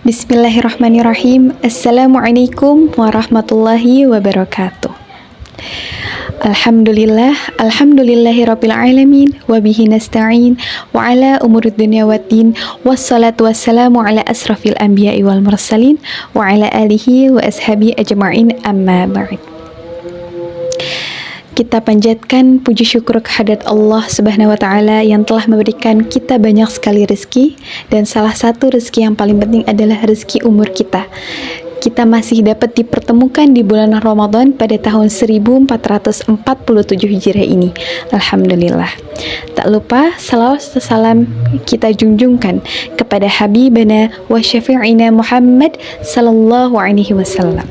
Bismillahirrahmanirrahim. Assalamualaikum warahmatullahi wabarakatuh. Alhamdulillahirabbil alamin wa bihi nasta'in wa ala umurid dunya waddin wassalatu wassalamu ala asrafil anbiya'i wal mursalin wa ala alihi wa ashabi ajma'in, amma ba'd. Kita panjatkan puji syukur kehadirat Allah Subhanahu wa Ta'ala yang telah memberikan kita banyak sekali rezeki, dan salah satu rezeki yang paling penting adalah rezeki umur kita. Kita masih dapat dipertemukan di bulan Ramadan pada tahun 1447 Hijriah ini. Alhamdulillah. Tak lupa salawat dan salam kita junjungkan kepada Habibana wa syafi'ina Muhammad sallallahu alaihi wasallam.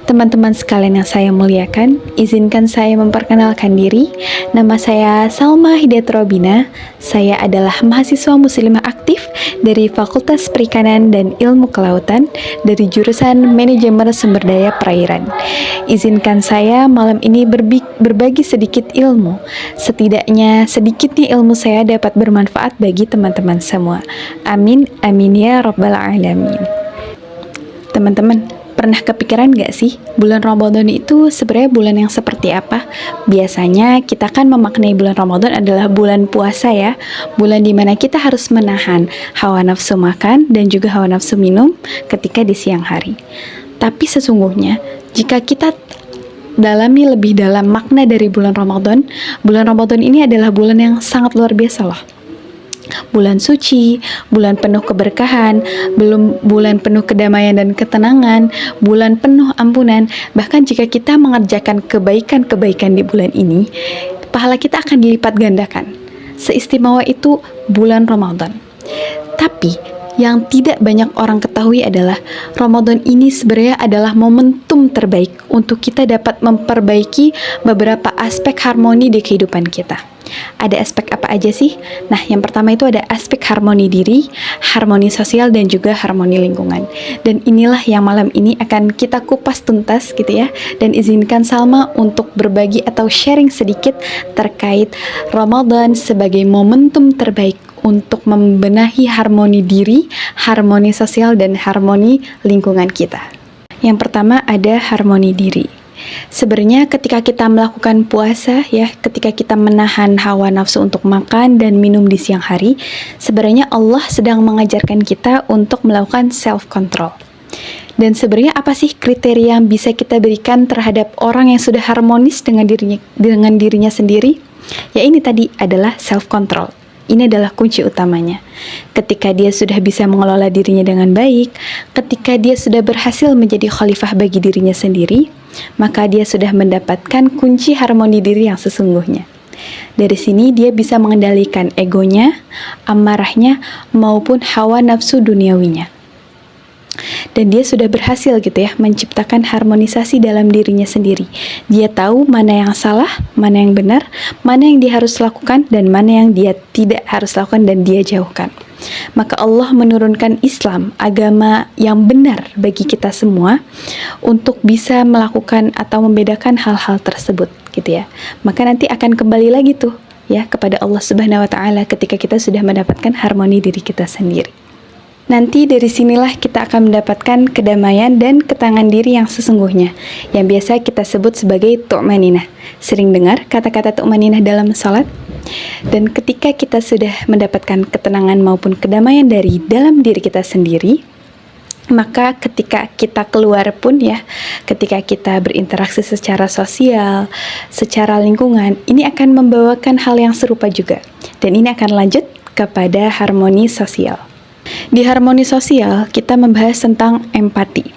Teman-teman sekalian yang saya muliakan, izinkan saya memperkenalkan diri. Nama saya Salma Hidayat Robina. Saya adalah mahasiswa muslimah aktif dari Fakultas Perikanan dan Ilmu Kelautan dari jurusan Manajemen Sumber Daya Perairan. Izinkan saya malam ini berbagi sedikit ilmu. Setidaknya sedikitnya ilmu saya dapat bermanfaat bagi teman-teman semua. Amin, amin ya rabbal alamin. Teman-teman, pernah kepikiran gak sih bulan Ramadan itu sebenarnya bulan yang seperti apa? Biasanya kita kan memaknai bulan Ramadan adalah bulan puasa ya, bulan dimana kita harus menahan hawa nafsu makan dan juga hawa nafsu minum ketika di siang hari. Tapi sesungguhnya jika kita dalami lebih dalam makna dari bulan Ramadan ini adalah bulan yang sangat luar biasa loh. Bulan suci, bulan penuh keberkahan, bulan penuh kedamaian dan ketenangan, bulan penuh ampunan. Bahkan jika kita mengerjakan kebaikan-kebaikan di bulan ini, pahala kita akan dilipat gandakan. Seistimewa itu bulan Ramadan. Tapi yang tidak banyak orang ketahui adalah Ramadan ini sebenarnya adalah momentum terbaik untuk kita dapat memperbaiki beberapa aspek harmoni di kehidupan kita. Ada aspek apa aja sih? Nah, yang pertama itu ada aspek harmoni diri, harmoni sosial, dan juga harmoni lingkungan. Dan inilah yang malam ini akan kita kupas tuntas gitu ya. Dan izinkan Salma untuk berbagi atau sharing sedikit terkait Ramadan sebagai momentum terbaik untuk membenahi harmoni diri, harmoni sosial, dan harmoni lingkungan kita. Yang pertama ada harmoni diri. Sebenarnya ketika kita melakukan puasa ya, ketika kita menahan hawa nafsu untuk makan dan minum di siang hari, sebenarnya Allah sedang mengajarkan kita untuk melakukan self control. Dan sebenarnya apa sih kriteria yang bisa kita berikan terhadap orang yang sudah harmonis dengan dirinya sendiri? Ya ini tadi adalah self control. Ini adalah kunci utamanya. Ketika dia sudah bisa mengelola dirinya dengan baik, ketika dia sudah berhasil menjadi khalifah bagi dirinya sendiri, maka dia sudah mendapatkan kunci harmoni diri yang sesungguhnya. Dari sini dia bisa mengendalikan egonya, amarahnya, maupun hawa nafsu duniawinya. Dan dia sudah berhasil gitu ya menciptakan harmonisasi dalam dirinya sendiri. Dia tahu mana yang salah, mana yang benar, mana yang dia harus lakukan, dan mana yang dia tidak harus lakukan dan dia jauhkan. Maka Allah menurunkan Islam, agama yang benar bagi kita semua, untuk bisa melakukan atau membedakan hal-hal tersebut gitu ya. Maka nanti akan kembali lagi tuh ya kepada Allah Subhanahu wa Ta'ala ketika kita sudah mendapatkan harmoni diri kita sendiri. Nanti dari sinilah kita akan mendapatkan kedamaian dan ketenangan diri yang sesungguhnya, yang biasa kita sebut sebagai tu'maninah. Sering dengar kata-kata tu'maninah dalam salat? Dan ketika kita sudah mendapatkan ketenangan maupun kedamaian dari dalam diri kita sendiri, maka ketika kita keluar pun ya, ketika kita berinteraksi secara sosial, secara lingkungan, ini akan membawakan hal yang serupa juga. Dan ini akan lanjut kepada harmoni sosial. Di harmoni sosial, kita membahas tentang empati.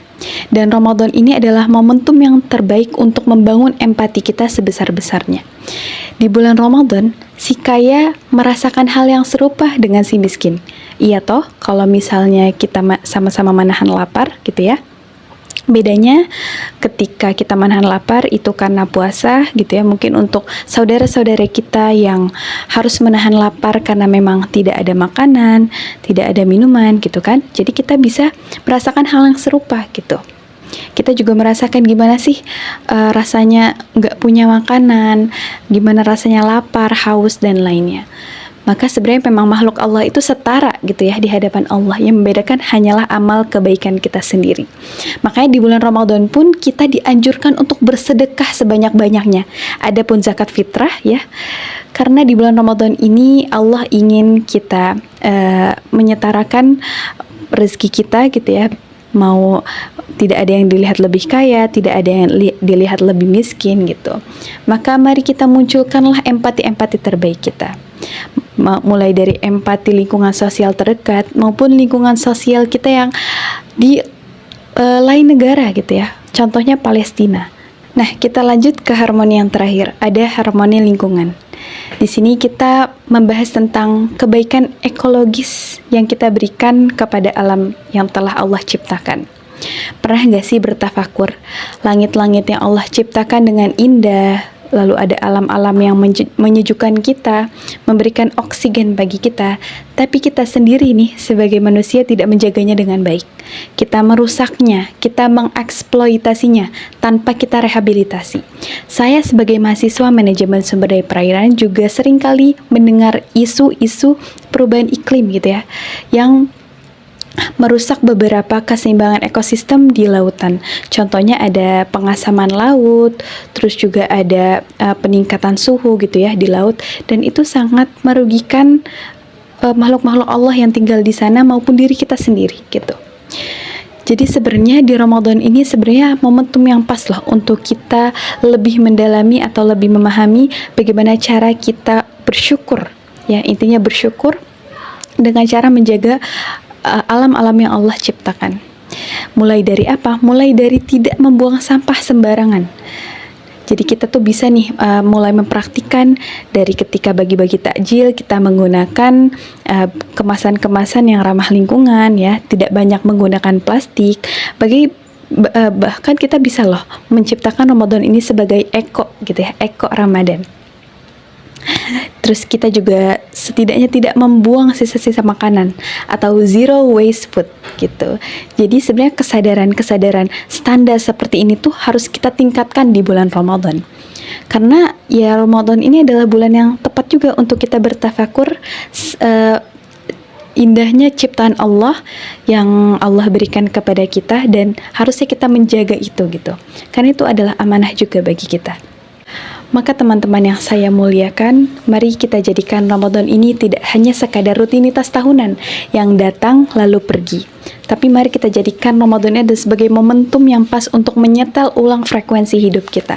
Dan Ramadan ini adalah momentum yang terbaik untuk membangun empati kita sebesar-besarnya. Di bulan Ramadan, si kaya merasakan hal yang serupa dengan si miskin. Iya toh, kalau misalnya kita sama-sama menahan lapar gitu ya. Bedanya ketika kita menahan lapar itu karena puasa gitu ya, mungkin untuk saudara-saudara kita yang harus menahan lapar karena memang tidak ada makanan, tidak ada minuman gitu kan. Jadi kita bisa merasakan hal yang serupa gitu. Kita juga merasakan gimana sih rasanya nggak punya makanan, gimana rasanya lapar, haus, dan lainnya. Maka sebenarnya memang makhluk Allah itu setara gitu ya di hadapan Allah. Yang membedakan hanyalah amal kebaikan kita sendiri. Makanya di bulan Ramadan pun kita dianjurkan untuk bersedekah sebanyak-banyaknya. Adapun zakat fitrah ya, karena di bulan Ramadan ini Allah ingin kita menyetarakan rezeki kita gitu ya. Mau tidak ada yang dilihat lebih kaya, tidak ada yang dilihat lebih miskin gitu. Maka mari kita munculkanlah empati-empati terbaik kita. Mulai dari empati lingkungan sosial terdekat maupun lingkungan sosial kita yang di lain negara gitu ya. Contohnya Palestina. Nah, kita lanjut ke harmoni yang terakhir, ada harmoni lingkungan. Di sini kita membahas tentang kebaikan ekologis yang kita berikan kepada alam yang telah Allah ciptakan. Pernah gak sih bertafakur, langit-langit yang Allah ciptakan dengan indah, lalu ada alam-alam yang menyejukkan kita, memberikan oksigen bagi kita, tapi kita sendiri nih sebagai manusia tidak menjaganya dengan baik. Kita merusaknya, kita mengeksploitasinya tanpa kita rehabilitasi. Saya sebagai mahasiswa manajemen sumber daya perairan juga seringkali mendengar isu-isu perubahan iklim gitu ya, yang merusak beberapa keseimbangan ekosistem di lautan. Contohnya ada pengasaman laut, terus juga ada peningkatan suhu gitu ya di laut, dan itu sangat merugikan makhluk-makhluk Allah yang tinggal di sana maupun diri kita sendiri gitu. Jadi sebenarnya di Ramadan ini sebenarnya momentum yang pas lah untuk kita lebih mendalami atau lebih memahami bagaimana cara kita bersyukur ya, intinya bersyukur dengan cara menjaga alam-alam yang Allah ciptakan. Mulai dari apa? Mulai dari tidak membuang sampah sembarangan. Jadi kita tuh bisa nih mulai mempraktikkan dari ketika bagi-bagi takjil kita menggunakan kemasan-kemasan yang ramah lingkungan ya, tidak banyak menggunakan plastik. Bahkan kita bisa loh menciptakan Ramadan ini sebagai eko gitu ya, eko Ramadan. Terus kita juga setidaknya tidak membuang sisa-sisa makanan atau zero waste food gitu. Jadi sebenarnya kesadaran standar seperti ini tuh harus kita tingkatkan di bulan Ramadan. Karena ya Ramadan ini adalah bulan yang tepat juga untuk kita bertafakur indahnya ciptaan Allah yang Allah berikan kepada kita, dan harusnya kita menjaga itu gitu. Karena itu adalah amanah juga bagi kita. Maka teman-teman yang saya muliakan, mari kita jadikan Ramadan ini tidak hanya sekadar rutinitas tahunan yang datang lalu pergi. Tapi mari kita jadikan Ramadan ini sebagai momentum yang pas untuk menyetel ulang frekuensi hidup kita.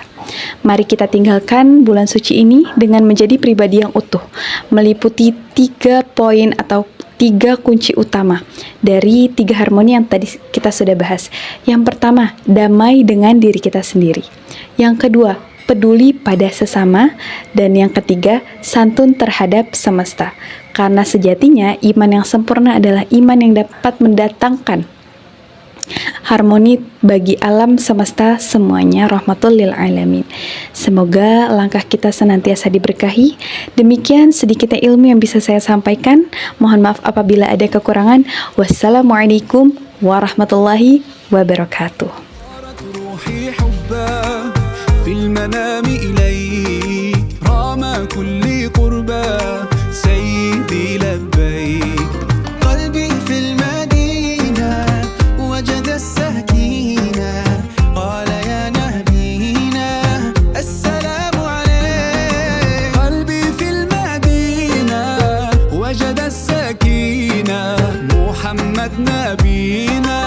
Mari kita tinggalkan bulan suci ini dengan menjadi pribadi yang utuh, meliputi 3 poin atau 3 kunci utama dari 3 harmoni yang tadi kita sudah bahas. Yang pertama, damai dengan diri kita sendiri. Yang kedua, peduli pada sesama, dan yang ketiga, santun terhadap semesta. Karena sejatinya iman yang sempurna adalah iman yang dapat mendatangkan harmoni bagi alam semesta semuanya, rahmatul lil alamin. Semoga langkah kita senantiasa diberkahi. Demikian sedikitnya ilmu yang bisa saya sampaikan. Mohon maaf apabila ada kekurangan. Wassalamualaikum warahmatullahi wabarakatuh. في المنام إليك رام كل قربى سيدي لبيك قلبي في المدينة وجد السكينة قال يا نبينا السلام عليك قلبي في المدينة وجد السكينة محمد نبينا